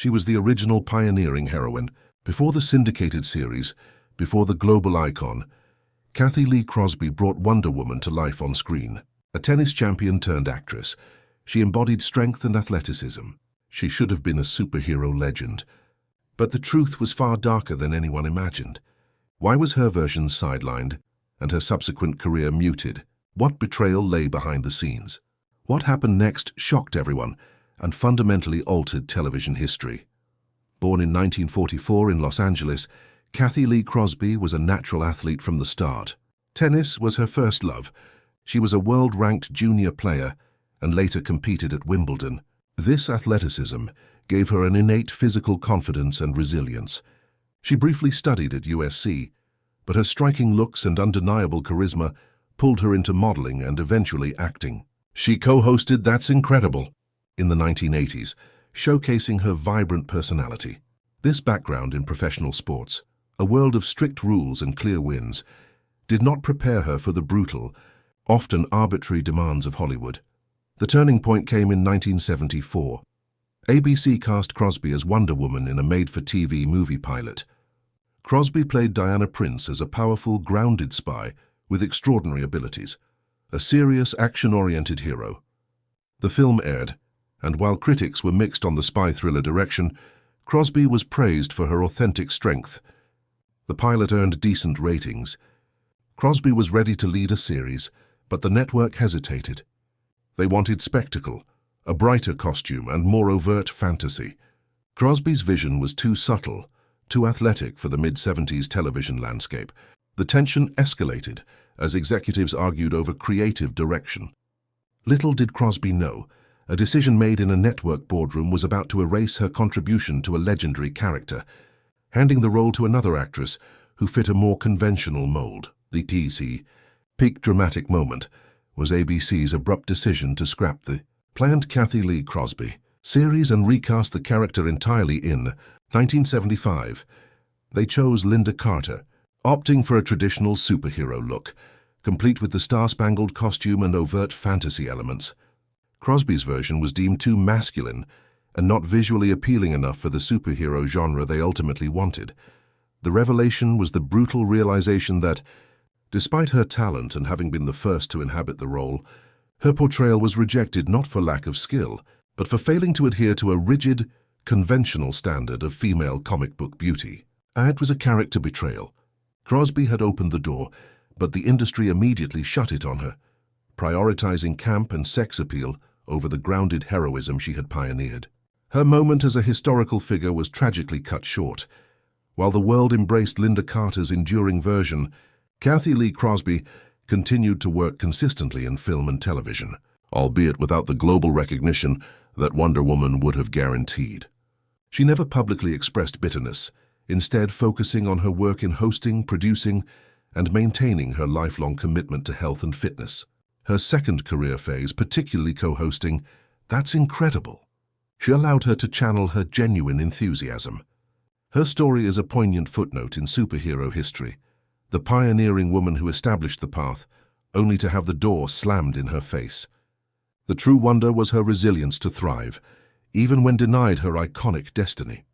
She was the original pioneering heroine. Before the syndicated series, before the global icon, Cathy Lee Crosby brought Wonder Woman to life on screen. A tennis champion turned actress, she embodied strength and athleticism. She should have been a superhero legend. But the truth was far darker than anyone imagined. Why was her version sidelined and her subsequent career muted? What betrayal lay behind the scenes? What happened next shocked everyone and fundamentally altered television history. Born in 1944 in Los Angeles, Cathy Lee Crosby was a natural athlete from the start. Tennis was her first love. She was a world-ranked junior player and later competed at Wimbledon. This athleticism gave her an innate physical confidence and resilience. She briefly studied at USC, but her striking looks and undeniable charisma pulled her into modeling and eventually acting. She co-hosted That's Incredible in the 1980s, showcasing her vibrant personality. This background in professional sports, a world of strict rules and clear wins, did not prepare her for the brutal, often arbitrary demands of Hollywood. The turning point came in 1974. ABC cast Crosby as Wonder Woman in a made-for-TV movie pilot. Crosby played Diana Prince as a powerful, grounded spy with extraordinary abilities, a serious, action-oriented hero. The film aired, and while critics were mixed on the spy thriller direction, Crosby was praised for her authentic strength. The pilot earned decent ratings. Crosby was ready to lead a series, but the network hesitated. They wanted spectacle, a brighter costume, and more overt fantasy. Crosby's vision was too subtle, too athletic for the mid-70s television landscape. The tension escalated as executives argued over creative direction. Little did Crosby know, a decision made in a network boardroom was about to erase her contribution to a legendary character, handing the role to another actress who fit a more conventional mold. The easy, peak dramatic moment was ABC's abrupt decision to scrap the planned Cathy Lee Crosby series and recast the character entirely in 1975. They chose Linda Carter, opting for a traditional superhero look, complete with the star-spangled costume and overt fantasy elements. Crosby's version was deemed too masculine and not visually appealing enough for the superhero genre they ultimately wanted. The revelation was the brutal realization that, despite her talent and having been the first to inhabit the role, her portrayal was rejected not for lack of skill, but for failing to adhere to a rigid, conventional standard of female comic book beauty. It was a character betrayal. Crosby had opened the door, but the industry immediately shut it on her, prioritizing camp and sex appeal over the grounded heroism she had pioneered. Her moment as a historical figure was tragically cut short. While the world embraced Linda Carter's enduring version, Cathy Lee Crosby continued to work consistently in film and television, albeit without the global recognition that Wonder Woman would have guaranteed. She never publicly expressed bitterness, instead focusing on her work in hosting, producing, and maintaining her lifelong commitment to health and fitness. Her second career phase, particularly co-hosting That's Incredible, she allowed her to channel her genuine enthusiasm. Her story is a poignant footnote in superhero history, the pioneering woman who established the path, only to have the door slammed in her face. The true wonder was her resilience to thrive, even when denied her iconic destiny.